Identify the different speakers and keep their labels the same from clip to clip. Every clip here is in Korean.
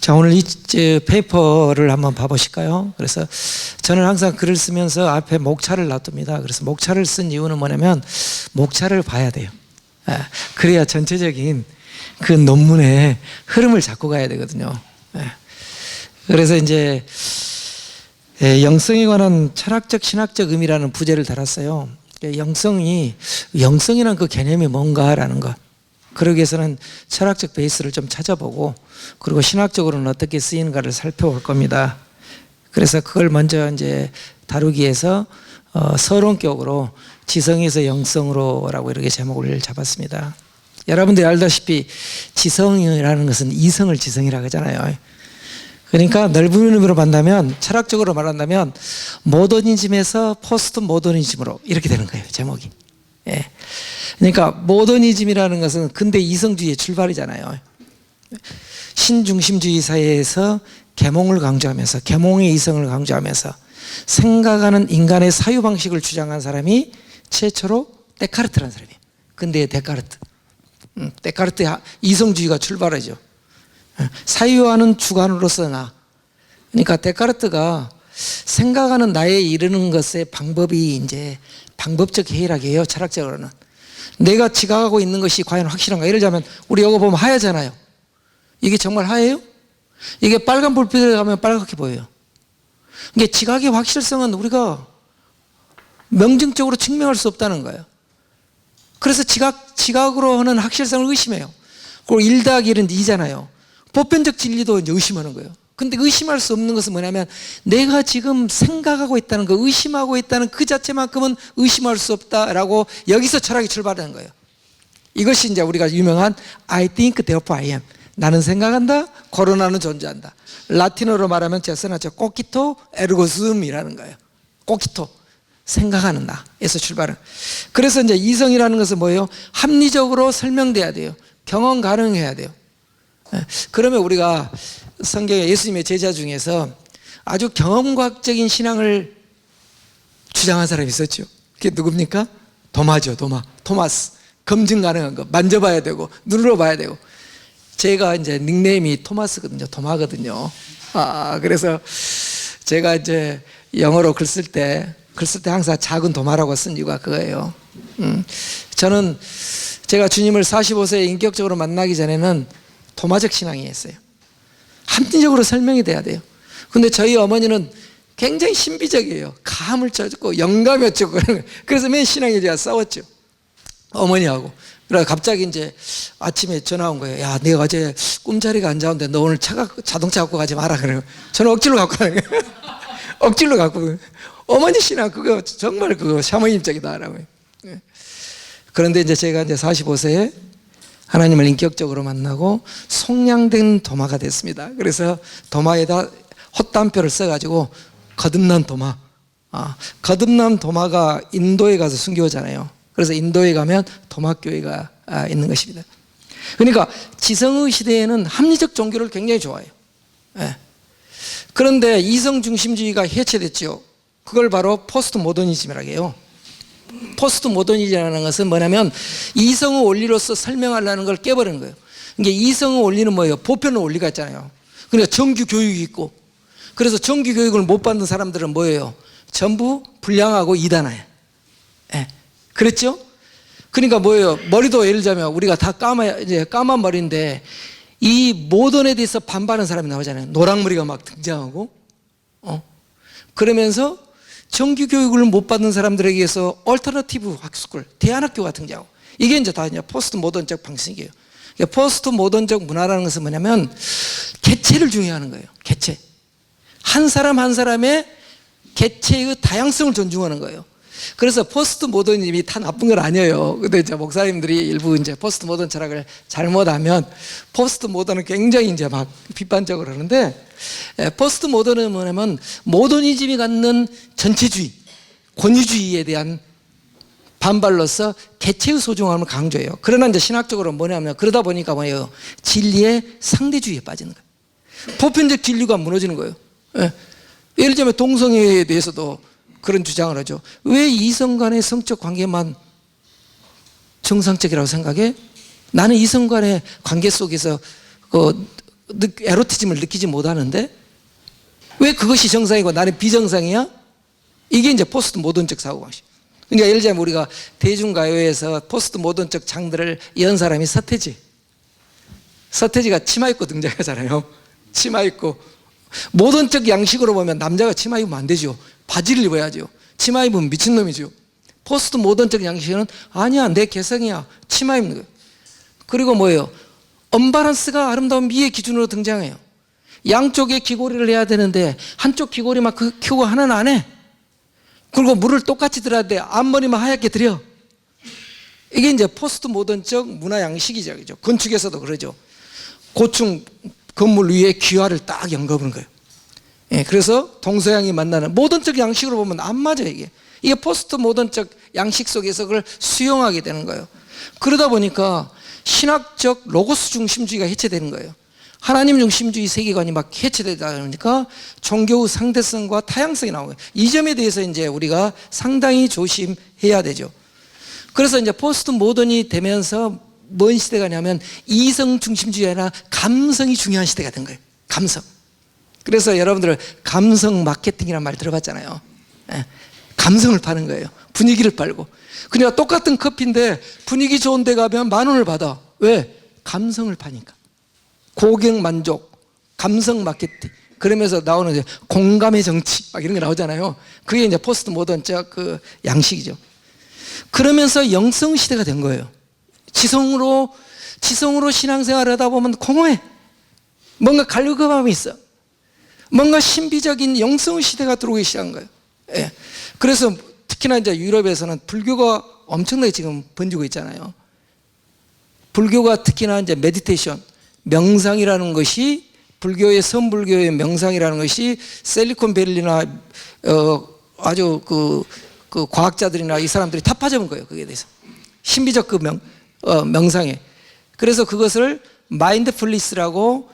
Speaker 1: 자, 오늘 이 페이퍼를 한번 봐보실까요? 그래서 저는 항상 글을 쓰면서 앞에 목차를 놔둡니다. 그래서 목차를 쓴 이유는 뭐냐면 목차를 봐야 돼요. 그래야 전체적인 그 논문의 흐름을 잡고 가야 되거든요. 그래서 이제 영성에 관한 철학적 신학적 의미라는 부제를 달았어요. 영성이란 그 개념이 뭔가라는 것, 그러기 위해서는 철학적 베이스를 좀 찾아보고, 그리고 신학적으로는 어떻게 쓰이는가를 살펴볼 겁니다. 그래서 그걸 먼저 이제 다루기 위해서 서론격으로 지성에서 영성으로라고 이렇게 제목을 잡았습니다. 여러분들이 알다시피 지성이라는 것은 이성을 지성이라고 하잖아요. 그러니까 넓은 의미로 만나면, 철학적으로 말한다면 모더니즘에서 포스트 모더니즘으로 이렇게 되는 거예요, 제목이. 그러니까 모더니즘이라는 것은 근대 이성주의의 출발이잖아요. 신중심주의 사회에서 계몽을 강조하면서, 계몽의 이성을 강조하면서 생각하는 인간의 사유방식을 주장한 사람이 최초로 데카르트라는 사람이에요. 근대의 데카르트. 데카르트의 이성주의가 출발이죠. 사유하는 주관으로서 나. 그러니까 데카르트가 생각하는 나에 이르는 것의 방법이 이제 방법적 해이라고, 철학적으로는. 내가 지각하고 있는 것이 과연 확실한가? 예를 들자면 우리 이거 보면 하얗잖아요. 이게 정말 하얘요? 이게 빨간 불빛에 가면 빨갛게 보여요. 이게 지각의 확실성은 우리가 명증적으로 증명할 수 없다는 거예요. 그래서 지각으로 하는 확실성을 의심해요. 그리고 1 더하기 1은 2잖아요. 보편적 진리도 이제 의심하는 거예요. 근데 의심할 수 없는 것은 뭐냐면 내가 지금 생각하고 있다는 거, 의심하고 있다는 그 자체만큼은 의심할 수 없다라고 여기서 철학이 출발하는 거예요. 이것이 이제 우리가 유명한 I think therefore I am. 나는 생각한다, 고로 나는 존재한다. 라틴어로 말하면 제가 써놨죠. 코기토 에르고 숨이라는 거예요. 코기토, 생각하는 나에서 출발은. 그래서 이제 이성이라는 것은 뭐예요? 합리적으로 설명돼야 돼요. 경험 가능해야 돼요. 그러면 우리가 성경에 예수님의 제자 중에서 아주 경험과학적인 신앙을 주장한 사람이 있었죠. 그게 누굽니까? 도마죠. 토마스. 검증 가능한 거, 만져봐야 되고 눈으로 봐야 되고. 제가 이제 닉네임이 토마스거든요. 도마거든요. 그래서 제가 이제 영어로 글 쓸 때 항상 작은 도마라고 쓴 이유가 그거예요. 저는 제가 주님을 45세에 인격적으로 만나기 전에는 도마적 신앙이었어요. 합리적으로 설명이 돼야 돼요. 근데 저희 어머니는 굉장히 신비적이에요. 감을 찾고 영감이 어쩌고. 그래서 맨 신앙에 대해 싸웠죠, 어머니하고. 그래서 갑자기 이제 아침에 전화 온 거예요. 야, 내가 어제 꿈자리가 안 좋은데 너 오늘 자동차 갖고 가지 마라. 그래요. 저는 억지로 갖고 가는 거예요. 억지로 갖고. 어머니 신앙 그거 정말 그거 샤머님적이다라고. 그런데 이제 제가 이제 45세에 하나님을 인격적으로 만나고 속량된 도마가 됐습니다. 그래서 도마에다 헛담표를 써가지고 거듭난 도마. 거듭난 도마가 인도에 가서 순교하잖아요. 그래서 인도에 가면 도마교회가 있는 것입니다. 그러니까 지성의 시대에는 합리적 종교를 굉장히 좋아해요. 그런데 이성 중심주의가 해체됐죠. 그걸 바로 포스트 모더니즘이라고 해요. 포스트 모더니즘이라는 것은 뭐냐면 이성의 원리로서 설명하려는 걸 깨버리는 거예요. 이게 이성의 원리는 뭐예요? 보편의 원리가 있잖아요. 그러니까 정규 교육이 있고, 그래서 정규 교육을 못 받는 사람들은 뭐예요? 전부 불량하고 이단아예요. 그랬죠? 그러니까 뭐예요? 머리도 예를 들자면 우리가 다 까만 머리인데 이 모던에 대해서 반발하는 사람이 나오잖아요. 노랑머리가 막 등장하고, 그러면서 정규 교육을 못 받는 사람들에게 의해서 얼터너티브 학스쿨, 대안학교가 등장하고, 이게 이제 다 포스트 모던적 방식이에요. 포스트 모던적 문화라는 것은 뭐냐면 개체를 중요하는 거예요. 개체. 한 사람 한 사람의 개체의 다양성을 존중하는 거예요. 그래서 포스트 모더니즘이 다 나쁜 건 아니에요. 근데 이제 목사님들이 일부 이제 포스트 모던 철학을 잘못하면 포스트 모던은 굉장히 이제 막 비판적으로 하는데, 포스트 모던은 뭐냐면 모더니즘이 갖는 전체주의, 권위주의에 대한 반발로서 개체의 소중함을 강조해요. 그러나 이제 신학적으로 뭐냐면 그러다 보니까 뭐예요? 진리의 상대주의에 빠지는 거예요. 보편적 진리가 무너지는 거예요. 예를 들면 동성애에 대해서도 그런 주장을 하죠. 왜 이성 간의 성적 관계만 정상적이라고 생각해? 나는 이성 간의 관계 속에서 에로티즘을 느끼지 못하는데 왜 그것이 정상이고 나는 비정상이야? 이게 이제 포스트 모던적 사고방식. 그러니까 예를 들자면 우리가 대중가요에서 포스트 모던적 장들을 연 사람이 서태지가 치마 입고 등장하잖아요. 치마 입고. 모던적 양식으로 보면 남자가 치마 입으면 안 되죠. 바지를 입어야죠. 치마 입으면 미친놈이죠. 포스트 모던적 양식은 아니야, 내 개성이야, 치마 입는 거예요. 그리고 뭐예요? 언밸런스가 아름다운 미의 기준으로 등장해요. 양쪽에 귀고리를 해야 되는데 한쪽 귀고리만 키우고 하나는 안 해. 그리고 물을 똑같이 들어야 돼. 앞머리만 하얗게 들여. 이게 이제 포스트 모던적 문화 양식이죠. 그죠? 건축에서도 그러죠. 고층 건물 위에 귀화를 딱 연거는 거예요. 예, 그래서 동서양이 만나는 모던적 양식으로 보면 안 맞아요. 이게 포스트 모던적 양식 속에서 그걸 수용하게 되는 거예요. 그러다 보니까 신학적 로고스 중심주의가 해체되는 거예요. 하나님 중심주의 세계관이 막 해체되다 보니까 종교의 상대성과 타향성이 나오는 거예요. 이 점에 대해서 이제 우리가 상당히 조심해야 되죠. 그래서 이제 포스트 모던이 되면서 뭔 시대가 냐면 이성 중심주의가 아니라 감성이 중요한 시대가 된 거예요. 감성. 그래서 여러분들 감성 마케팅이라는 말 들어봤잖아요. 예, 감성을 파는 거예요. 분위기를 팔고. 그냥 똑같은 커피인데 분위기 좋은 데 가면 10,000원을 받아. 왜? 감성을 파니까. 고객 만족, 감성 마케팅. 그러면서 나오는 이제 공감의 정치 막 이런 게 나오잖아요. 그게 이제 포스트 모던적 그 양식이죠. 그러면서 영성 시대가 된 거예요. 지성으로 신앙생활을 하다 보면 공허해. 뭔가 갈급함이 있어. 뭔가 신비적인 영성 시대가 들어오기 시작한 거예요. 예. 그래서 특히나 이제 유럽에서는 불교가 엄청나게 지금 번지고 있잖아요. 불교가 특히나 이제 메디테이션, 명상이라는 것이 불교의 선불교의 명상이라는 것이 실리콘밸리나 아주 그 과학자들이나 이 사람들이 다 빠져본 거예요. 거기에 대해서 신비적 그 명상에. 그래서 그것을 마인드풀리스라고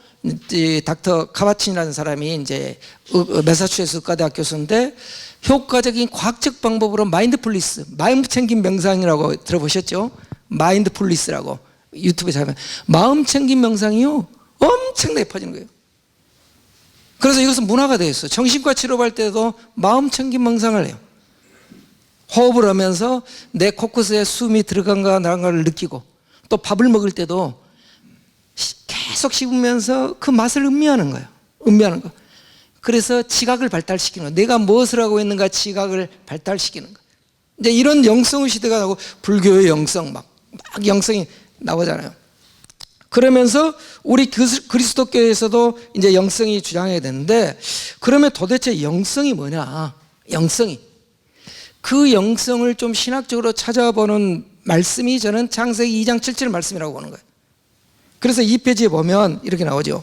Speaker 1: 닥터 카바친이라는 사람이 이제 매사추세츠 의과대학 교수인데 효과적인 과학적 방법으로 마인드풀리스, 마음 챙김 명상이라고 들어보셨죠? 마인드풀리스라고 유튜브에 찾으면 마음 챙김 명상이요 엄청나게 퍼지는 거예요. 그래서 이것은 문화가 되어 있어요. 정신과 치료할 때도 마음 챙김 명상을 해요. 호흡을 하면서 내 코끝에 숨이 들어간가 나간가를 느끼고 또 밥을 먹을 때도 계속 씹으면서 그 맛을 음미하는 거예요. 음미하는 거. 그래서 지각을 발달시키는 거예요. 내가 무엇을 하고 있는가 지각을 발달시키는 거예요. 이제 이런 영성의 시대가 나고 불교의 영성 막 영성이 나오잖아요. 그러면서 우리 그리스도교에서도 이제 영성이 주장해야 되는데 그러면 도대체 영성이 뭐냐? 영성이. 그 영성을 좀 신학적으로 찾아보는 말씀이 저는 창세기 2장 7절 말씀이라고 보는 거예요. 그래서 2페이지에 보면 이렇게 나오죠.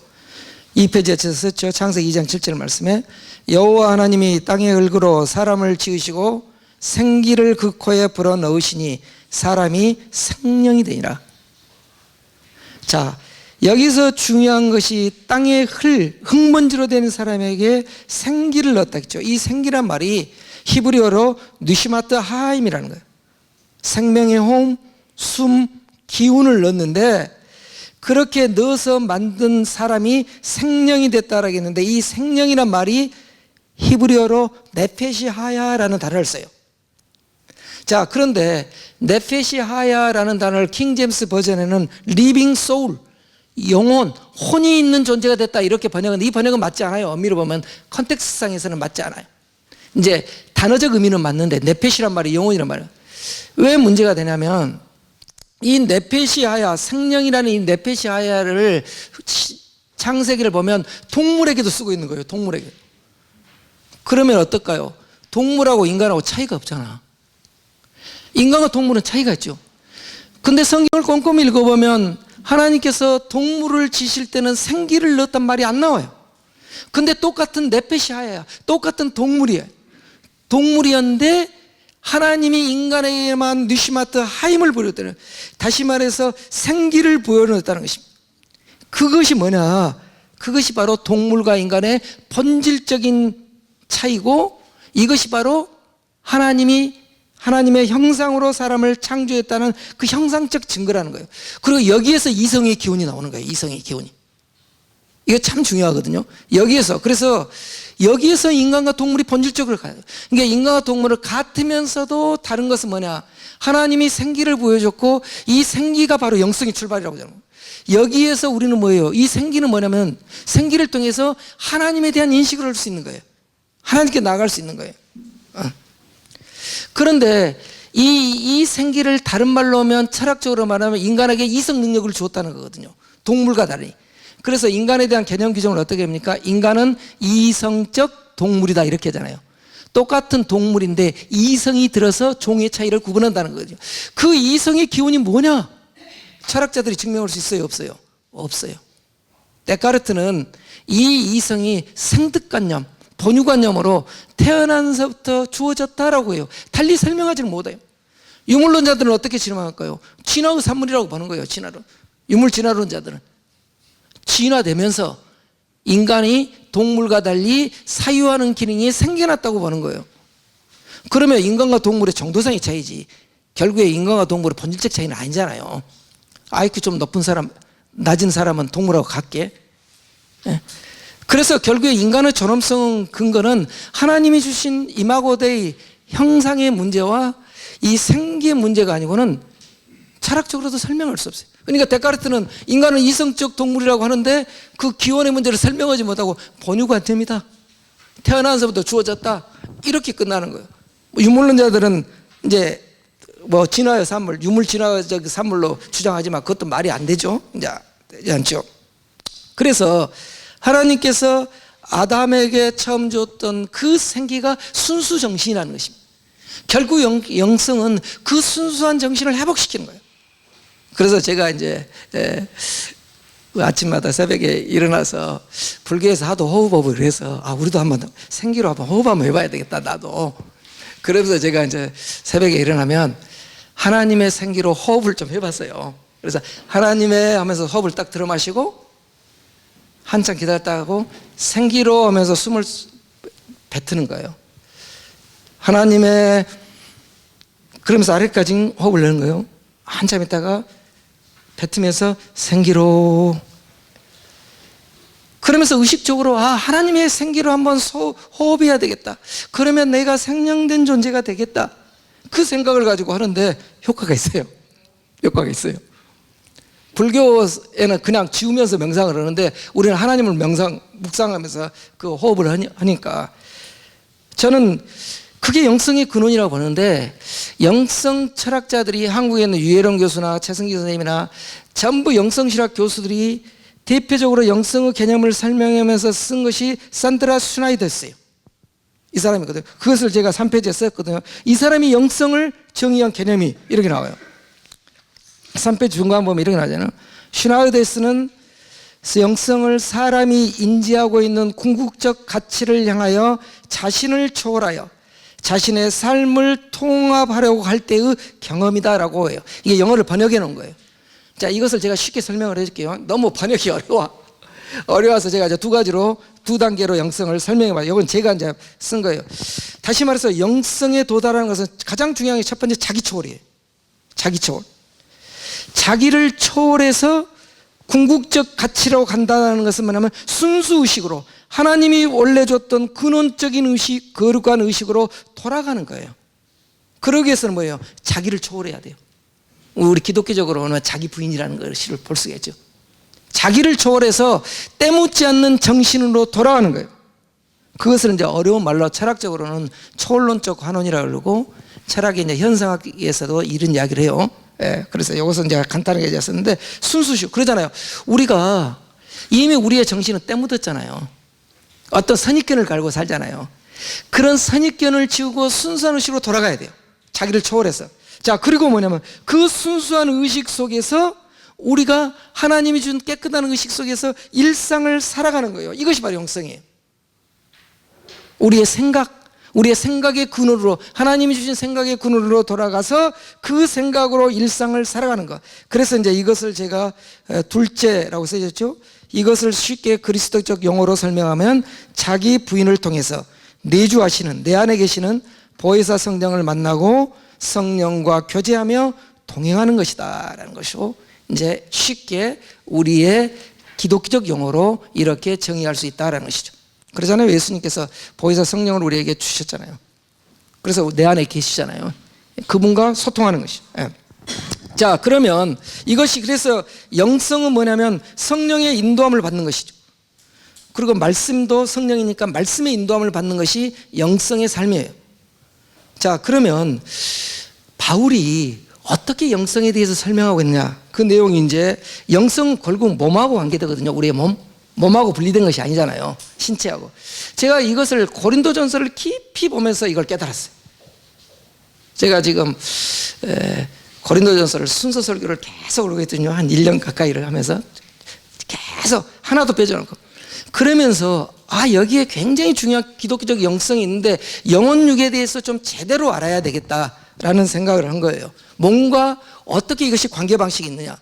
Speaker 1: 2페이지에 썼죠. 창세기 2장 7절 말씀에 여호와 하나님이 땅의 흙으로 사람을 지으시고 생기를 그 코에 불어넣으시니 사람이 생명이 되니라. 자, 여기서 중요한 것이 땅의 흙먼지로 된 사람에게 생기를 넣었다 했죠. 이 생기란 말이 히브리어로 느시마트 하임이라는 거예요. 생명의 호흡, 숨, 기운을 넣었는데 그렇게 넣어서 만든 사람이 생명이 됐다라고 했는데 이 생명이란 말이 히브리어로 네페시 하야라는 단어를 써요. 자, 그런데 네페시 하야라는 단어를 킹제임스 버전에는 리빙 소울, 영혼, 혼이 있는 존재가 됐다 이렇게 번역하는데 이 번역은 맞지 않아요. 엄밀히 보면 컨텍스트상에서는 맞지 않아요. 이제 단어적 의미는 맞는데 네페시란 말이 영혼이란 말이에요. 왜 문제가 되냐면 이 네페시하야, 생명이라는 이 네페시하야를 창세기를 보면 동물에게도 쓰고 있는 거예요. 동물에게. 그러면 어떨까요? 동물하고 인간하고 차이가 없잖아. 인간과 동물은 차이가 있죠. 근데 성경을 꼼꼼히 읽어보면 하나님께서 동물을 지실 때는 생기를 넣었단 말이 안 나와요. 근데 똑같은 네페시하야, 똑같은 동물이에요. 동물이었는데 하나님이 인간에게만 느시마트 하임을 부여했다는, 다시 말해서 생기를 부여넣었다는 것입니다. 그것이 뭐냐? 그것이 바로 동물과 인간의 본질적인 차이고 이것이 바로 하나님의 형상으로 사람을 창조했다는 그 형상적 증거라는 거예요. 그리고 여기에서 이성의 기운이 나오는 거예요. 이성의 기운이. 이거 참 중요하거든요. 그래서 여기에서 인간과 동물이 본질적으로 가요. 그러니까 인간과 동물을 같으면서도 다른 것은 뭐냐? 하나님이 생기를 보여줬고 이 생기가 바로 영성의 출발이라고 하잖아요. 여기에서 우리는 뭐예요? 이 생기는 뭐냐면 생기를 통해서 하나님에 대한 인식을 할 수 있는 거예요. 하나님께 나아갈 수 있는 거예요. 그런데 이 생기를 다른 말로 하면 철학적으로 말하면 인간에게 이성 능력을 주었다는 거거든요. 동물과 달리. 그래서 인간에 대한 개념 규정을 어떻게 합니까? 인간은 이성적 동물이다 이렇게 하잖아요. 똑같은 동물인데 이성이 들어서 종의 차이를 구분한다는 거죠. 그 이성의 기원이 뭐냐? 철학자들이 증명할 수 있어요? 없어요? 없어요. 데카르트는 이 이성이 생득관념, 본유관념으로 태어나서부터 주어졌다라고 해요. 달리 설명하지는 못해요. 유물론자들은 어떻게 진화할까요? 진화의 산물이라고 보는 거예요. 진화론. 유물 진화론자들은 진화되면서 인간이 동물과 달리 사유하는 기능이 생겨났다고 보는 거예요. 그러면 인간과 동물의 정도상의 차이지 결국에 인간과 동물의 본질적 차이는 아니잖아요. IQ 좀 높은 사람, 낮은 사람은 동물하고 같게. 그래서 결국에 인간의 존엄성 근거는 하나님이 주신 이마고 데이 형상의 문제와 이 생기의 문제가 아니고는 철학적으로도 설명할 수 없어요. 그러니까 데카르트는 인간은 이성적 동물이라고 하는데 그 기원의 문제를 설명하지 못하고 본유관념이다, 태어나서부터 주어졌다, 이렇게 끝나는 거예요. 유물론자들은 이제 뭐 진화의 산물, 유물 진화적 산물로 주장하지만 그것도 말이 안 되죠. 이제 되지 않죠. 그래서 하나님께서 아담에게 처음 줬던 그 생기가 순수 정신이라는 것입니다. 결국 영성은 그 순수한 정신을 회복시키는 거예요. 그래서 제가 이제 아침마다 새벽에 일어나서 불교에서 하도 호흡법을 해서 우리도 한번 생기로 한번 호흡 한번 해봐야 되겠다 나도. 그러면서 제가 이제 새벽에 일어나면 하나님의 생기로 호흡을 좀 해봤어요. 그래서 하나님의 하면서 호흡을 딱 들어 마시고 한참 기다렸다 하고 생기로 하면서 숨을 뱉는 거예요. 하나님의, 그러면서 아래까지 호흡을 내는 거예요. 한참 있다가 뱉으면서 생기로, 그러면서 의식적으로 하나님의 생기로 한번 호흡해야 되겠다, 그러면 내가 생명된 존재가 되겠다, 그 생각을 가지고 하는데 효과가 있어요. 효과가 있어요. 불교에는 그냥 지우면서 명상을 하는데 우리는 하나님을 묵상하면서 그 호흡을 하니까 저는 그게 영성의 근원이라고 보는데, 영성 철학자들이 한국에 있는 유해론 교수나 최승기 선생님이나 전부 영성실학 교수들이 대표적으로 영성의 개념을 설명하면서 쓴 것이 산드라 슈나이더였어요. 이 사람이거든요. 그것을 제가 3페이지에 썼거든요. 이 사람이 영성을 정의한 개념이 이렇게 나와요. 3페이지 중간 보면 이렇게 나오잖아요. 슈나이더스는 영성을 사람이 인지하고 있는 궁극적 가치를 향하여 자신을 초월하여 자신의 삶을 통합하려고 할 때의 경험이다라고 해요. 이게 영어를 번역해 놓은 거예요. 자, 이것을 제가 쉽게 설명을 해줄게요. 너무 번역이 어려워서 제가 이제 두 가지로, 두 단계로 영성을 설명해 봐요. 이건 제가 이제 쓴 거예요. 다시 말해서 영성에 도달하는 것은 가장 중요한 게 첫 번째 자기 초월이에요. 자기 초월. 자기를 초월해서 궁극적 가치라고 간다는 것은 뭐냐면 순수 의식으로 하나님이 원래 줬던 근원적인 의식, 거룩한 의식으로 돌아가는 거예요. 그러기 위해서는 뭐예요? 자기를 초월해야 돼요. 우리 기독교적으로는 자기 부인이라는 것을 볼 수가 있죠. 자기를 초월해서 때묻지 않는 정신으로 돌아가는 거예요. 그것을 이제 어려운 말로 철학적으로는 초월론적 환원이라고 그러고, 철학의 이제 현상학에서도 이런 이야기를 해요. 그래서 이것은 제가 간단하게 얘기했었는데, 순수식 그러잖아요. 우리가 이미 우리의 정신은 때묻었잖아요. 어떤 선입견을 갈고 살잖아요. 그런 선입견을 지우고 순수한 의식으로 돌아가야 돼요. 자기를 초월해서. 자, 그리고 뭐냐면 그 순수한 의식 속에서 우리가 하나님이 준 깨끗한 의식 속에서 일상을 살아가는 거예요. 이것이 바로 영성이에요. 우리의 생각의 근원으로, 하나님이 주신 생각의 근원으로 돌아가서 그 생각으로 일상을 살아가는 것. 그래서 이제 이것을 제가 둘째라고 써졌죠. 이것을 쉽게 그리스도적 용어로 설명하면 자기 부인을 통해서 내주하시는, 내 안에 계시는 보혜사 성령을 만나고 성령과 교제하며 동행하는 것이다 라는 것이고, 이제 쉽게 우리의 기독교적 용어로 이렇게 정의할 수 있다라는 것이죠. 그러잖아요. 예수님께서 보혜사 성령을 우리에게 주셨잖아요. 그래서 내 안에 계시잖아요. 그분과 소통하는 것이죠. 자, 그러면 이것이 그래서 영성은 뭐냐면 성령의 인도함을 받는 것이죠. 그리고 말씀도 성령이니까 말씀의 인도함을 받는 것이 영성의 삶이에요. 자, 그러면 바울이 어떻게 영성에 대해서 설명하고 있느냐, 그 내용이 이제 영성은 결국 몸하고 관계되거든요. 우리의 몸하고 분리된 것이 아니잖아요. 신체하고. 제가 이것을 고린도전서를 깊이 보면서 이걸 깨달았어요. 제가 지금 고린도전서를 순서 설교를 계속 하고 있거든요. 한 1년 가까이를 하면서 계속 하나도 빼져놓고, 그러면서 여기에 굉장히 중요한 기독교적 영성이 있는데 영혼육에 대해서 좀 제대로 알아야 되겠다라는 생각을 한 거예요. 몸과 어떻게 이것이 관계 방식이 있느냐.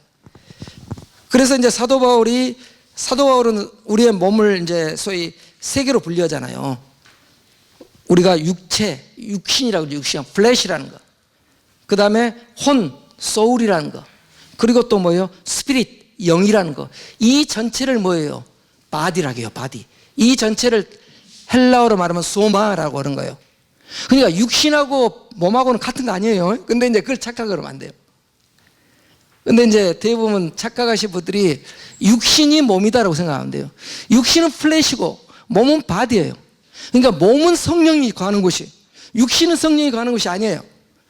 Speaker 1: 그래서 이제 사도 바울은 우리의 몸을 이제 소위 세 개로 분류하잖아요. 우리가 육신이라고 그러죠. 육신, 플래시라는 거. 그 다음에 혼, 소울이라는 거. 그리고 또 뭐예요? 스피릿, 영이라는 거. 이 전체를 뭐예요? 바디라고 해요. 바디. 이 전체를 헬라어로 말하면 소마라고 하는 거예요. 그러니까 육신하고 몸하고는 같은 거 아니에요. 근데 이제 그걸 착각하면 안 돼요. 근데 이제 대부분 착각하신 분들이 육신이 몸이다라고 생각하면 돼요. 육신은 플래시고 몸은 바디예요. 그러니까 몸은 성령이 거하는 곳이, 육신은 성령이 거하는 곳이 아니에요.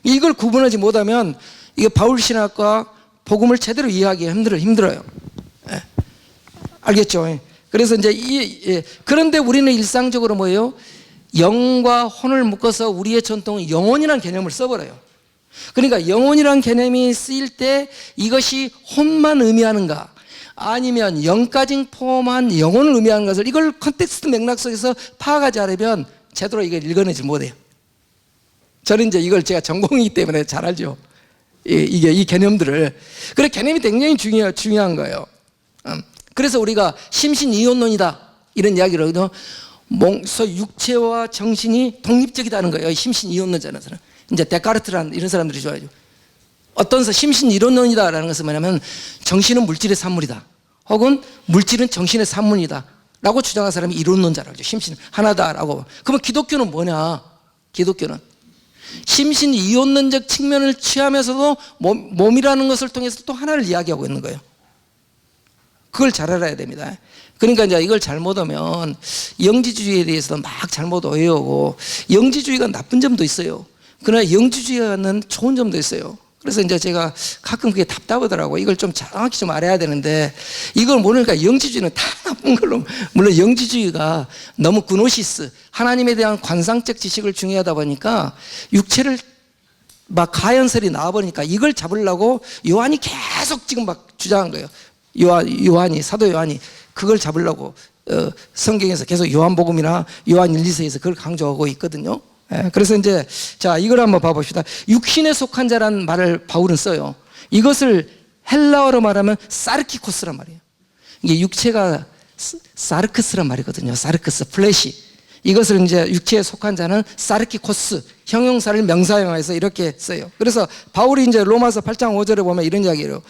Speaker 1: 이걸 구분하지 못하면 이게 바울 신학과 복음을 제대로 이해하기 힘들어요. 예. 알겠죠? 그래서 이제 그런데 우리는 일상적으로 뭐예요? 영과 혼을 묶어서 우리의 전통은 영혼이라는 개념을 써버려요. 그러니까 영혼이라는 개념이 쓰일 때 이것이 혼만 의미하는가, 아니면 영까지 포함한 영혼을 의미하는 것을, 이걸 컨텍스트 맥락 속에서 파악하지 않으면 제대로 이걸 읽어내지 못해요. 저는 이제 이걸 제가 전공이기 때문에 잘 알죠. 이 개념들을. 그래, 개념이 굉장히 중요한 거예요. 그래서 우리가 심신이혼론이다 이런 이야기를 하거든요. 육체와 정신이 독립적이다는 거예요. 심신이혼론자는 사람. 이제 데카르트라는 이런 사람들이 좋아하죠. 어떤 심신이론론이다라는 것은 뭐냐면 정신은 물질의 산물이다, 혹은 물질은 정신의 산물이다 라고 주장하는 사람이 이론론자라고 하죠. 심신 하나다라고. 그러면 기독교는 뭐냐? 기독교는 심신이혼론적 측면을 취하면서도 몸이라는 것을 통해서 또 하나를 이야기하고 있는 거예요. 그걸 잘 알아야 됩니다. 그러니까 이제 이걸 잘못하면 영지주의에 대해서도 막 잘못 오해하고, 영지주의가 나쁜 점도 있어요. 그러나 영지주의는 좋은 점도 있어요. 그래서 이제 제가 가끔 그게 답답하더라고요. 이걸 좀 정확히 좀 알아야 되는데, 이걸 모르니까 영지주의는 다 나쁜 걸로. 물론 영지주의가 너무 그노시스, 하나님에 대한 관상적 지식을 중요하다 보니까 육체를 막 가연설이 나와버리니까 이걸 잡으려고 요한이 계속 지금 막 주장한 거예요. 사도 요한이 그걸 잡으려고 성경에서 계속 요한복음이나 요한 1, 2서에서 그걸 강조하고 있거든요. 그래서 이제 자, 이걸 한번 봐봅시다. 육신에 속한 자라는 말을 바울은 써요. 이것을 헬라어로 말하면 사르키코스란 말이에요. 이게 육체가 사르크스란 말이거든요. 사르크스, 플래시. 이것을 이제 육체에 속한 자는 사르키코스, 형용사를 명사형해서 이렇게 써요. 그래서 바울이 이제 로마서 8장 5절에 보면 이런 이야기예요.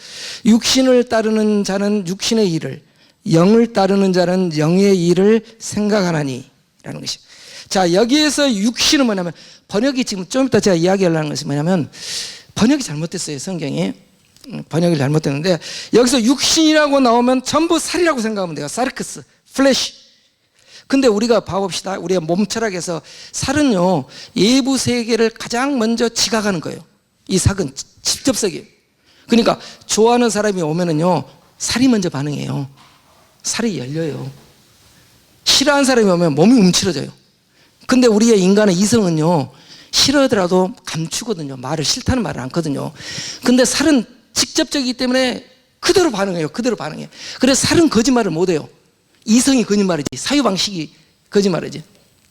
Speaker 1: 육신을 따르는 자는 육신의 일을, 영을 따르는 자는 영의 일을 생각하나니 라는 것이죠. 자, 여기에서 육신은 뭐냐면, 번역이 지금 좀 이따 제가 이야기하려는 것이 뭐냐면, 번역이 잘못됐어요. 성경이 번역이 잘못됐는데, 여기서 육신이라고 나오면 전부 살이라고 생각하면 돼요. 사르크스, 플래시. 근데 우리가 봐봅시다. 우리의 몸 철학에서 살은요, 예부 세계를 가장 먼저 지각하는 거예요. 이 살은 직접적이에요. 그러니까 좋아하는 사람이 오면은요, 살이 먼저 반응해요. 살이 열려요. 싫어하는 사람이 오면 몸이 움츠러져요. 근데 우리의 인간의 이성은요, 싫어하더라도 감추거든요. 말을, 싫다는 말을 않거든요. 근데 살은 직접적이기 때문에 그대로 반응해요. 그대로 반응해요. 그래서 살은 거짓말을 못해요. 이성이 거짓말이지, 사유방식이 거짓말이지.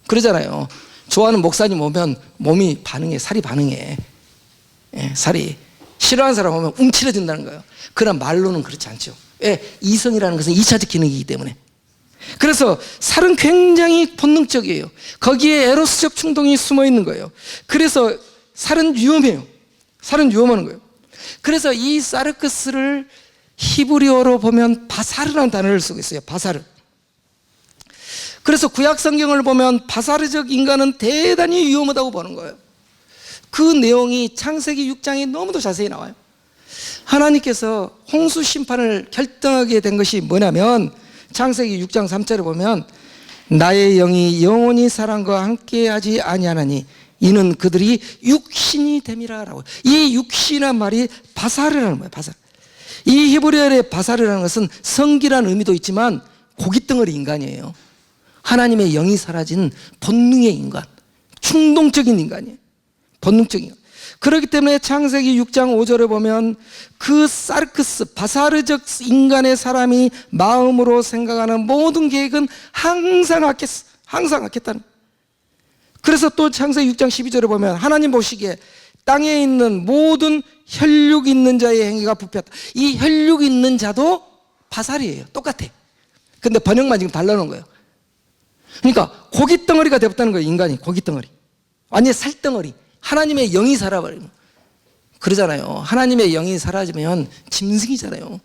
Speaker 1: 그러잖아요. 좋아하는 목사님 오면 몸이 반응해, 살이 반응해. 살이. 싫어하는 사람 오면 움츠러진다는 거예요. 그러나 말로는 그렇지 않죠. 이성이라는 것은 2차적 기능이기 때문에. 그래서 살은 굉장히 본능적이에요. 거기에 에로스적 충동이 숨어 있는 거예요. 그래서 살은 위험해요. 살은 위험한 거예요. 그래서 이 사르크스를 히브리어로 보면 바사르라는 단어를 쓰고 있어요. 바사르. 그래서 구약 성경을 보면 바사르적 인간은 대단히 위험하다고 보는 거예요. 그 내용이 창세기 6장에 너무도 자세히 나와요. 하나님께서 홍수 심판을 결정하게 된 것이 뭐냐면 창세기 6장 3절에 보면 나의 영이 영원히 사람과 함께하지 아니하나니 이는 그들이 육신이 됨이라라고. 이 육신이란 말이 바사르라는 거예요. 바사르. 이 히브리어의 바사르라는 것은 성기라는 의미도 있지만 고깃덩어리 인간이에요. 하나님의 영이 사라진 본능의 인간, 충동적인 인간이에요. 본능적인 인간. 그렇기 때문에 창세기 6장 5절에 보면 그 사르크스, 바사르적 인간의 사람이 마음으로 생각하는 모든 계획은 항상 악했다는. 그래서 또 창세기 6장 12절에 보면 하나님 보시기에 땅에 있는 모든 혈육 있는 자의 행위가 부패했다. 이 혈육 있는 자도 바살이에요. 똑같아. 근데 번역만 지금 달라놓은 거예요. 그러니까 고깃덩어리가 되었다는 거예요. 인간이 고깃덩어리, 완전히 살덩어리. 하나님의 영이 살아버리면 그러잖아요. 하나님의 영이 사라지면 짐승이잖아요.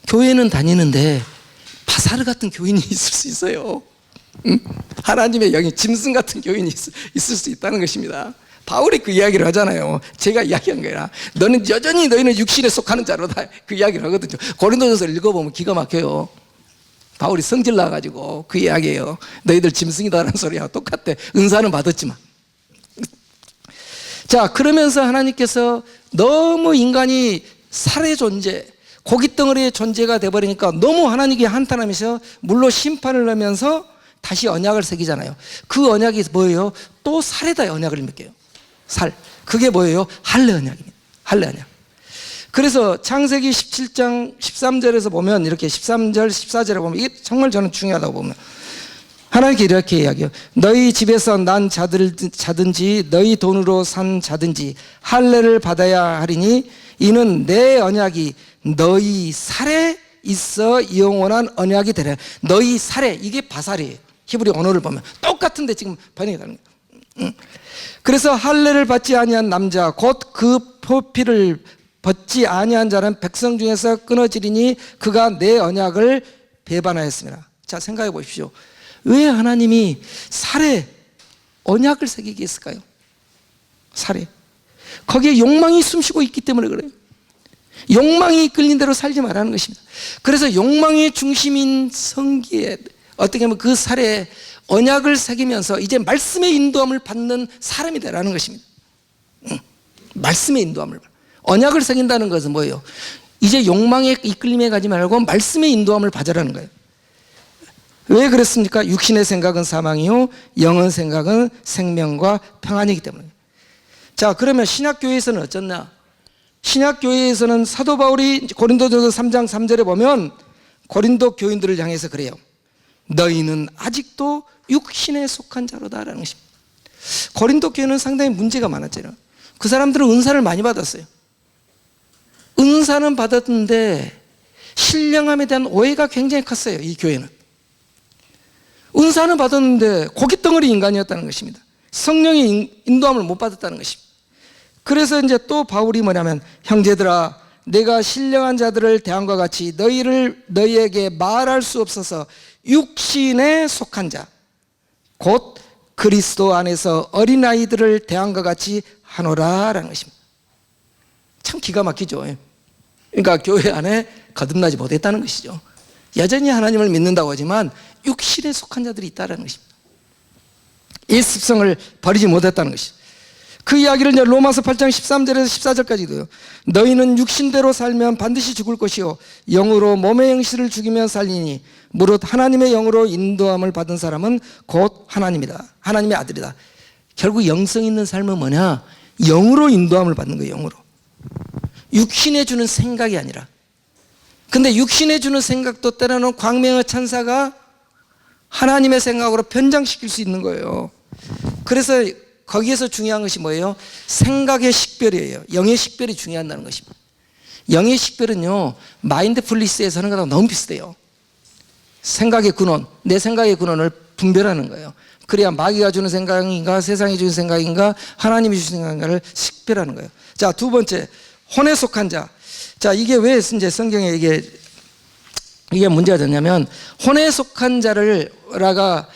Speaker 1: 교회는 다니는데 바사르 같은 교인이 있을 수 있어요. 응? 하나님의 영이 짐승 같은 교인이 있을 수 있다는 것입니다. 바울이 그 이야기를 하잖아요. 제가 이야기한 거야. 너는 여전히 너희는 육신에 속하는 자로다, 그 이야기를 하거든요. 고린도전서를 읽어보면 기가 막혀요. 바울이 성질 나가지고 그 이야기예요. 너희들 짐승이다라는 소리하고 똑같대. 은사는 받았지만. 자, 그러면서 하나님께서 너무 인간이 살의 존재, 고깃덩어리의 존재가 돼버리니까 너무 하나님께 한탄하면서 물로 심판을 하면서 다시 언약을 새기잖아요. 그 언약이 뭐예요? 또 살에다 언약을 맺게요. 살. 그게 뭐예요? 할례 언약입니다. 할례 언약. 그래서 창세기 17장 13절에서 보면 이렇게 13절 14절에 보면 이게 정말 저는 중요하다고 보면 하나님께 이렇게 이야기해요. 너희 집에서 난 자든지 너희 돈으로 산 자든지 할례를 받아야 하리니 이는 내 언약이 너희 살에 있어 영원한 언약이 되라. 너희 살에, 이게 바살이에요. 히브리 언어를 보면 똑같은데 지금 번역이 다른 거예요. 그래서 할례를 받지 아니한 남자 곧 그 표피를 벗지 아니한 자는 백성 중에서 끊어지리니 그가 내 언약을 배반하였습니다. 자, 생각해 보십시오. 왜 하나님이 살에 언약을 새기게 했을까요? 살에. 거기에 욕망이 숨쉬고 있기 때문에 그래요. 욕망이 이끌린 대로 살지 말라는 것입니다. 그래서 욕망의 중심인 성기에 어떻게 보면 그 살에 언약을 새기면서 이제 말씀의 인도함을 받는 사람이 되라는 것입니다. 말씀의 인도함을. 언약을 새긴다는 것은 뭐예요? 이제 욕망의 이끌림에 가지 말고 말씀의 인도함을 받으라는 거예요. 왜 그랬습니까? 육신의 생각은 사망이요 영의 생각은 생명과 평안이기 때문에. 자, 그러면 신약교회에서는 어쩌나? 신약교회에서는 사도 바울이 고린도전서 3장 3절에 보면 고린도 교인들을 향해서 그래요. 너희는 아직도 육신에 속한 자로다라는 것입니다. 고린도 교회는 상당히 문제가 많았잖아요. 그 사람들은 은사를 많이 받았어요. 은사는 받았는데 신령함에 대한 오해가 굉장히 컸어요. 이 교회는 은사는 받았는데 고깃덩어리 인간이었다는 것입니다. 성령의 인도함을 못 받았다는 것입니다. 그래서 이제 또 바울이 뭐냐면 형제들아 내가 신령한 자들을 대함과 같이 너희에게 말할 수 없어서 육신에 속한 자 곧 그리스도 안에서 어린아이들을 대함과 같이 하노라라는 것입니다. 참 기가 막히죠. 그러니까 교회 안에 거듭나지 못했다는 것이죠. 여전히 하나님을 믿는다고 하지만 육신에 속한 자들이 있다는 것입니다. 이 습성을 버리지 못했다는 것이죠. 그 이야기를 이제 로마서 8장 13절에서 14절까지도요. 너희는 육신대로 살면 반드시 죽을 것이요 영으로 몸의 영실을 죽이면 살리니 무릇 하나님의 영으로 인도함을 받은 사람은 곧 하나님이다. 하나님의 아들이다. 결국 영성 있는 삶은 뭐냐? 영으로 인도함을 받는 거예요. 영으로. 육신에 주는 생각이 아니라. 근데 육신에 주는 생각도 때로는 광명의 천사가 하나님의 생각으로 변장시킬 수 있는 거예요. 그래서 거기에서 중요한 것이 뭐예요? 생각의 식별이에요. 영의 식별이 중요하다는 것입니다. 영의 식별은요 마인드풀리스에서 하는 거랑 너무 비슷해요. 생각의 근원, 내 생각의 근원을 분별하는 거예요. 그래야 마귀가 주는 생각인가 세상이 주는 생각인가 하나님이 주신 생각인가를 식별하는 거예요. 자, 두 번째, 혼에 속한 자. 자, 이게 왜 이제 성경에 이게 문제가 됐냐면, 혼에 속한 자를라가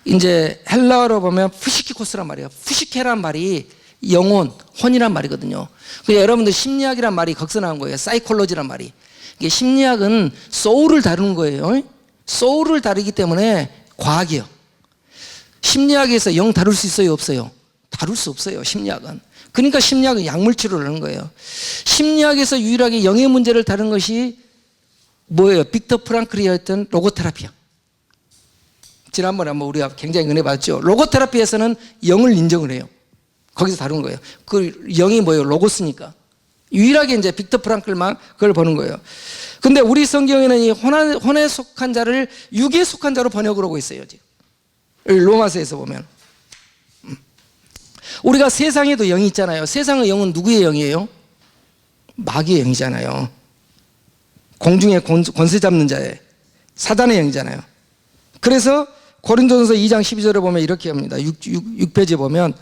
Speaker 1: 이제 헬라어로 보면 푸시키코스란 말이에요. 푸시케란 말이 영혼, 혼이란 말이거든요. 그러니까 여러분들 심리학이란 말이 거기서 나온 거예요. 사이콜로지란 말이. 이게 심리학은 소울을 다루는 거예요. 소울을 다루기 때문에 과학이에요. 심리학에서 영 다룰 수 있어요, 없어요? 다룰 수 없어요, 심리학은. 그러니까 심리학은 약물치료를 하는 거예요. 심리학에서 유일하게 영의 문제를 다루는 것이 뭐예요? 빅터 프랑클이 했던 로고테라피야. 지난번에 한번 우리가 굉장히 은혜 받았죠. 로고테라피에서는 영을 인정을 해요. 거기서 다룬 거예요. 그 영이 뭐예요? 로고스니까. 유일하게 이제 빅터 프랑클만 그걸 보는 거예요. 근데 우리 성경에는 이 혼에 속한 자를 육에 속한 자로 번역을 하고 있어요, 지금. 로마서에서 보면. 우리가 세상에도 영이 있잖아요. 세상의 영은 누구의 영이에요? 마귀의 영이잖아요. 공중에 권세 잡는 자의 사단의 영이잖아요. 그래서 고린도전서 2장 12절에 보면 이렇게 합니다. 6페이지에 보면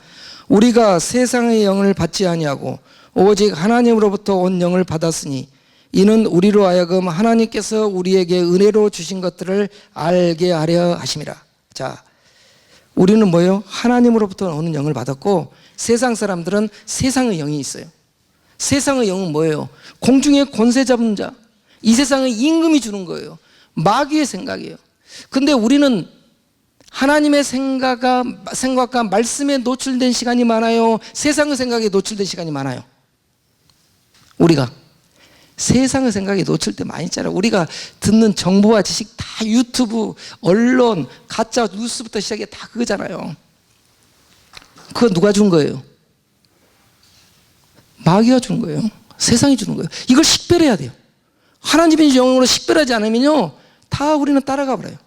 Speaker 1: 우리가 세상의 영을 받지 아니하고 오직 하나님으로부터 온 영을 받았으니 이는 우리로 하여금 하나님께서 우리에게 은혜로 주신 것들을 알게 하려 하심이라. 자, 우리는 뭐예요? 하나님으로부터 오는 영을 받았고 세상 사람들은 세상의 영이 있어요. 세상의 영은 뭐예요? 공중에 권세 잡는 자, 이 세상의 임금이 주는 거예요. 마귀의 생각이에요. 근데 우리는 하나님의 생각과 말씀에 노출된 시간이 많아요? 세상의 생각에 노출된 시간이 많아요? 우리가 세상의 생각에 노출 때 많이 있잖아요. 우리가 듣는 정보와 지식 다 유튜브, 언론, 가짜 뉴스부터 시작해 다 그거잖아요. 그거 누가 준 거예요? 마귀가 준 거예요. 세상이 주는 거예요. 이걸 식별해야 돼요. 하나님의 영으로 식별하지 않으면요 다 우리는 따라가 버려요.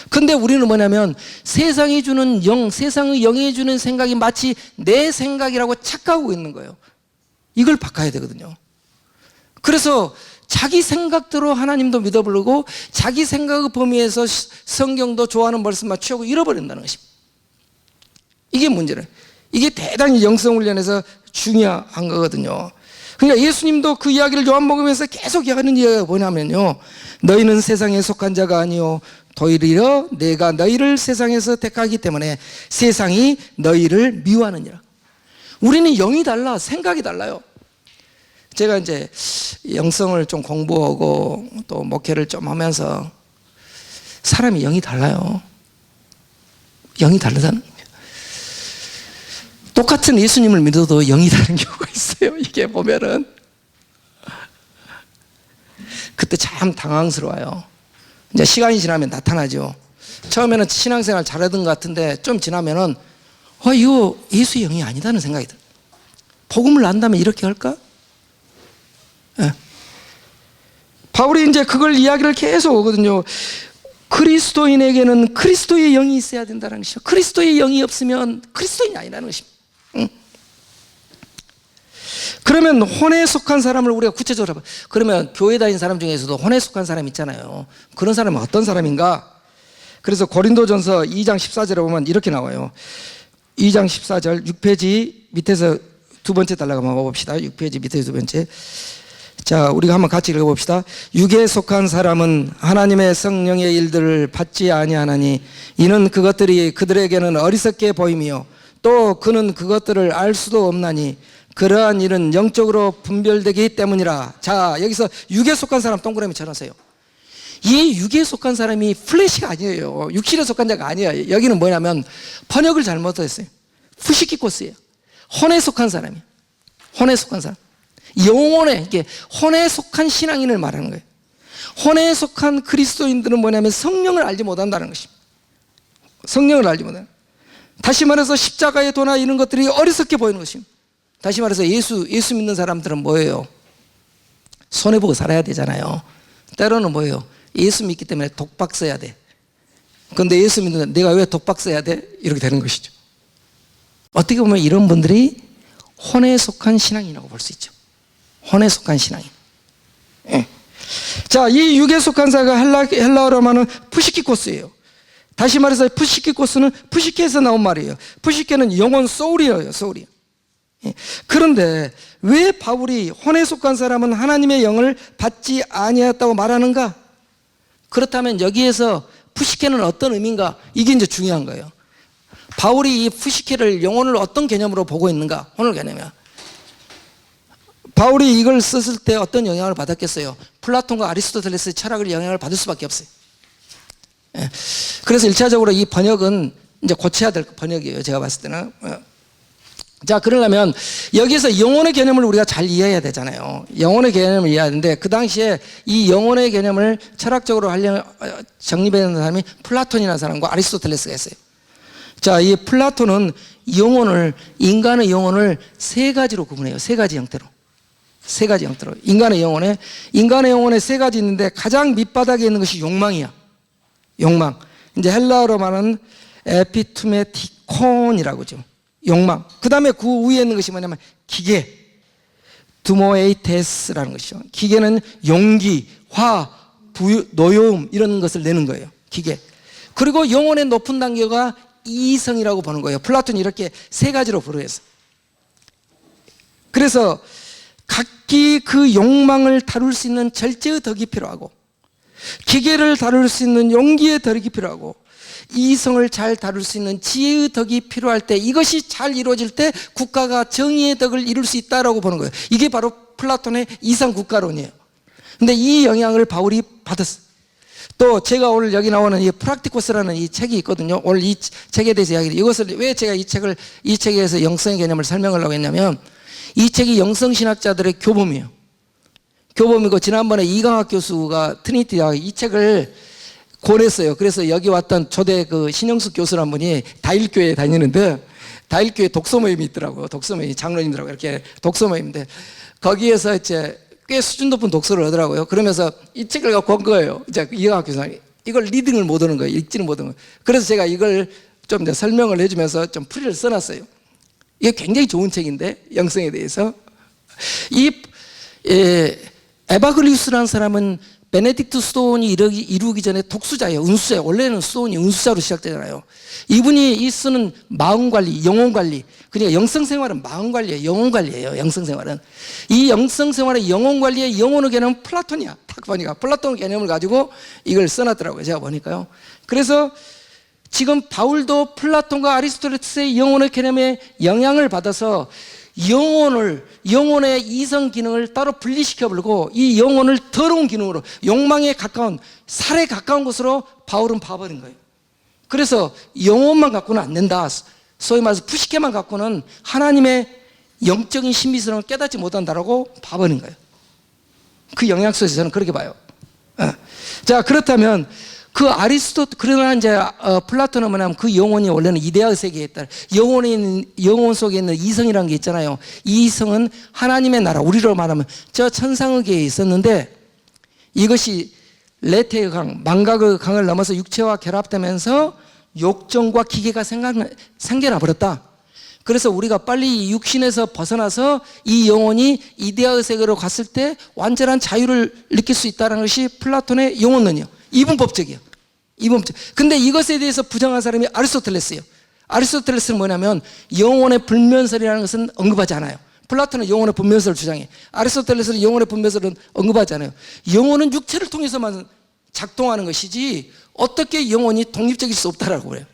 Speaker 1: 근데 우리는 뭐냐면 세상이 주는 영, 세상의 영이 주는 생각이 마치 내 생각이라고 착각하고 있는 거예요. 이걸 바꿔야 되거든요. 그래서 자기 생각대로 하나님도 믿어버리고 자기 생각의 범위에서 성경도 좋아하는 말씀만 취하고 잃어버린다는 것입니다. 이게 문제는. 이게 대단히 영성 훈련에서 중요한 거거든요. 그러니까 예수님도 그 이야기를 요한복음에서 계속 하는 이야기가 뭐냐면요, 너희는 세상에 속한 자가 아니요 도리어 내가 너희를 세상에서 택하기 때문에 세상이 너희를 미워하느니라. 우리는 영이 달라, 생각이 달라요. 제가 이제 영성을 좀 공부하고 또 목회를 좀 하면서 사람이 영이 달라요. 영이 다르다는 거예요. 똑같은 예수님을 믿어도 영이 다른 경우가 있어요. 이게 보면은 그때 참 당황스러워요. 이제 시간이 지나면 나타나죠. 처음에는 신앙생활 잘하던 것 같은데 좀 지나면은 이거 예수의 영이 아니다는 생각이 들어요. 복음을 안다면 이렇게 할까? 네. 바울이 이제 그걸 이야기를 계속 하거든요. 그리스도인에게는 그리스도의 영이 있어야 된다는 것이죠. 그리스도의 영이 없으면 그리스도인이 아니라는 것입니다. 그러면 혼에 속한 사람을 우리가 구체적으로 봐요. 그러면 교회 다니는 사람 중에서도 혼에 속한 사람 있잖아요. 그런 사람은 어떤 사람인가? 그래서 고린도전서 2장 14절에 보면 이렇게 나와요. 2장 14절 6페이지 밑에서 두 번째 달라고 한번 봅시다. 6페이지 밑에서 두 번째. 자, 우리가 한번 같이 읽어봅시다. 육에 속한 사람은 하나님의 성령의 일들을 받지 아니하나니 이는 그것들이 그들에게는 어리석게 보이며 또 그는 그것들을 알 수도 없나니 그러한 일은 영적으로 분별되기 때문이라. 자, 여기서 육에 속한 사람 동그라미 쳐놓으세요. 이 육에 속한 사람이 플래시가 아니에요. 육신에 속한 자가 아니에요. 여기는 뭐냐면 번역을 잘못했어요. 푸시키코스예요. 혼에 속한 사람이에요. 혼에 속한 사람. 영혼에, 이게 혼에 속한 신앙인을 말하는 거예요. 혼에 속한 그리스도인들은 뭐냐면 성령을 알지 못한다는 것입니다. 성령을 알지 못한다. 다시 말해서 십자가의 도나 이런 것들이 어리석게 보이는 것입니다. 다시 말해서 예수 믿는 사람들은 뭐예요? 손해보고 살아야 되잖아요. 때로는 뭐예요? 예수 믿기 때문에 독박 써야 돼. 그런데 예수 믿는 내가 왜 독박 써야 돼? 이렇게 되는 것이죠. 어떻게 보면 이런 분들이 혼에 속한 신앙이라고 볼 수 있죠. 혼에 속한 신앙인. 예. 자, 이 육에 속한 자가 헬라어로 말하는 푸시키코스예요. 다시 말해서 푸시키코스는 푸시케에서 나온 말이에요. 푸시케는 영혼 소울이에요. 소울이에요. 그런데 왜 바울이 혼에 속한 사람은 하나님의 영을 받지 아니하였다고 말하는가? 그렇다면 여기에서 푸시케는 어떤 의미인가? 이게 이제 중요한 거예요. 바울이 이 푸시케를 영혼을 어떤 개념으로 보고 있는가? 오늘 개념이야. 바울이 이걸 썼을 때 어떤 영향을 받았겠어요? 플라톤과 아리스토텔레스의 철학을 영향을 받을 수밖에 없어요. 그래서 1차적으로 이 번역은 이제 고쳐야 될 번역이에요. 제가 봤을 때는. 자, 그러려면 여기서 영혼의 개념을 우리가 잘 이해해야 되잖아요. 영혼의 개념을 이해하는데 그 당시에 이 영혼의 개념을 철학적으로 하려는 정립해낸 사람이 플라톤이라는 사람과 아리스토텔레스가 있어요. 자, 이 플라톤은 영혼을, 인간의 영혼을 세 가지로 구분해요. 세 가지 형태로. 세 가지 형태로. 인간의 영혼에 세 가지 있는데 가장 밑바닥에 있는 것이 욕망이야. 욕망. 이제 헬라어로 말하는 에피투메티콘이라고 하죠. 욕망. 그 다음에 그 위에 있는 것이 뭐냐면 기계. 두모에이테스라는 것이죠. 기계는 용기, 화, 노여움 이런 것을 내는 거예요. 기계. 그리고 영혼의 높은 단계가 이성이라고 보는 거예요. 플라톤이 이렇게 세 가지로 분류했어요. 그래서 각기 그 욕망을 다룰 수 있는 절제의 덕이 필요하고, 기계를 다룰 수 있는 용기의 덕이 필요하고, 이성을 잘 다룰 수 있는 지혜의 덕이 필요할 때, 이것이 잘 이루어질 때 국가가 정의의 덕을 이룰 수 있다라고 보는 거예요. 이게 바로 플라톤의 이상 국가론이에요. 근데 이 영향을 바울이 받았어요. 또 제가 오늘 여기 나오는 이 프락티코스라는 이 책이 있거든요. 오늘 이 책에 대해서 이야기를, 이것을 왜 제가 이 책에서 영성의 개념을 설명하려고 했냐면, 이 책이 영성신학자들의 교범이에요. 교범이고, 지난번에 이강학 교수가 트리니티 대학 이 책을 권했어요. 그래서 여기 왔던 초대 그 신영숙 교수란 분이 다일교회에 다니는데, 다일교회 독서 모임이 있더라고요. 독서 모임, 장로님들하고 이렇게 독서 모임인데, 거기에서 이제 꽤 수준 높은 독서를 하더라고요. 그러면서 이 책을 갖고 온 거예요. 이제 이강학 교수가 이걸 리딩을 못 하는 거예요. 읽지는 못하는 거예요. 그래서 제가 이걸 좀 이제 설명을 해주면서 좀 풀이를 써놨어요. 이게 굉장히 좋은 책인데, 영성에 대해서. 이 에바글리우스라는 사람은 베네딕트 수도원이 이루기 전에 독수자예요. 은수자예요. 원래는 수도원이 은수자로 시작되잖아요. 이분이 쓰는 마음관리, 영혼관리, 그러니까 영성생활은 마음관리예요. 영혼관리예요. 영성생활은. 이 영성생활의 영혼관리의 영혼의 개념은 플라톤이야. 딱 보니까 플라톤 개념을 가지고 이걸 써놨더라고요. 제가 보니까요. 그래서 지금 바울도 플라톤과 아리스토텔레스의 영혼의 개념에 영향을 받아서 영혼의 이성 기능을 따로 분리시켜 버리고, 이 영혼을 더러운 기능으로, 욕망에 가까운, 살에 가까운 것으로 바울은 봐버린 거예요. 그래서 영혼만 갖고는 안 된다. 소위 말해서 푸시케만 갖고는 하나님의 영적인 신비스러움을 깨닫지 못한다라고 봐버린 거예요. 그 영향 속에서 저는 그렇게 봐요. 자, 그렇다면 그러나 이제 플라톤은 뭐냐면 그 영혼이 원래는 이데아의 세계에 있다. 영혼 속에 있는 이성이라는 게 있잖아요. 이 이성은 하나님의 나라, 우리로 말하면 저 천상의계에 있었는데, 이것이 레테의 강, 망각의 강을 넘어서 육체와 결합되면서 욕정과 기계가 생겨나 버렸다. 그래서 우리가 빨리 이 육신에서 벗어나서 이 영혼이 이데아의 세계로 갔을 때 완전한 자유를 느낄 수 있다는 것이 플라톤의 영혼론이요. 이분법적이에요. 이분법적. 근데 이것에 대해서 부정한 사람이 아리스토텔레스예요. 아리스토텔레스는 뭐냐면 영혼의 불면설이라는 것은 언급하지 않아요. 플라톤은 영혼의 불면설을 주장해. 아리스토텔레스는 영혼의 불면설은 언급하지 않아요. 영혼은 육체를 통해서만 작동하는 것이지 어떻게 영혼이 독립적일 수 없다라고 그래요.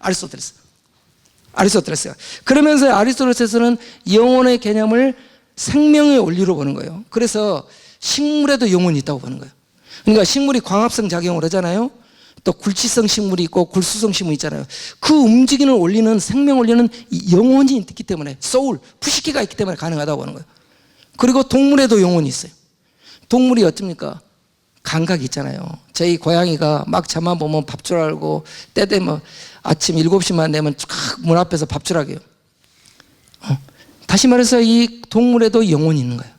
Speaker 1: 아리스토텔레스가. 그러면서 아리스토텔레스는 영혼의 개념을 생명의 원리로 보는 거예요. 그래서 식물에도 영혼이 있다고 보는 거예요. 그러니까 식물이 광합성 작용을 하잖아요. 또 굴치성 식물이 있고 굴수성 식물이 있잖아요. 그 움직이는 원리는, 생명 원리는 영혼이 있기 때문에, 소울, 푸시키가 있기 때문에 가능하다고 하는 거예요. 그리고 동물에도 영혼이 있어요. 동물이 어떻습니까? 감각이 있잖아요. 저희 고양이가 막 잠만 보면 밥줄 알고, 때 되면 아침 7시만 되면 문 앞에서 밥줄 하게요. 다시 말해서 이 동물에도 영혼이 있는 거예요.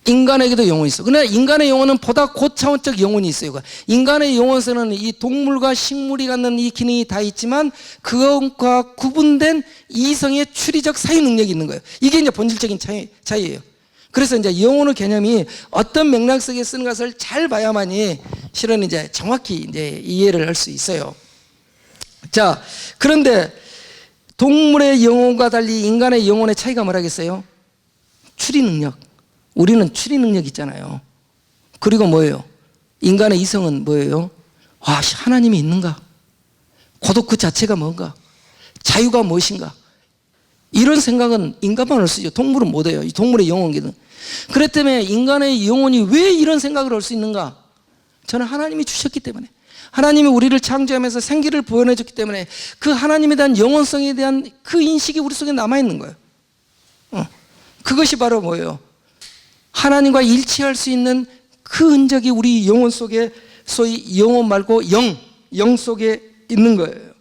Speaker 1: 인간에게도 영혼이 있어. 그러나 인간의 영혼은 보다 고차원적 영혼이 있어요. 인간의 영혼에서는 이 동물과 식물이 갖는 이 기능이 다 있지만 그것과 구분된 이성의 추리적 사유 능력이 있는 거예요. 이게 이제 본질적인 차이예요. 그래서 이제 영혼의 개념이 어떤 맥락 속에 쓰는 것을 잘 봐야만이 실은 이제 정확히 이제 이해를 할 수 있어요. 자, 그런데 동물의 영혼과 달리 인간의 영혼의 차이가 뭐라겠어요? 추리 능력. 우리는 추리 능력 있잖아요. 그리고 뭐예요? 인간의 이성은 뭐예요? 와, 하나님이 있는가? 고독 그 자체가 뭔가? 자유가 무엇인가? 이런 생각은 인간만 쓰죠. 동물은 못해요. 이 동물의 영혼기는. 그렇기 때문에 인간의 영혼이 왜 이런 생각을 할 수 있는가? 저는 하나님이 주셨기 때문에, 하나님이 우리를 창조하면서 생기를 보여내줬기 때문에 그 하나님에 대한 영혼성에 대한 그 인식이 우리 속에 남아있는 거예요. 그것이 바로 뭐예요? 하나님과 일치할 수 있는 그 흔적이 우리 영혼 속에, 소위 영혼 말고 영 속에 있는 거예요.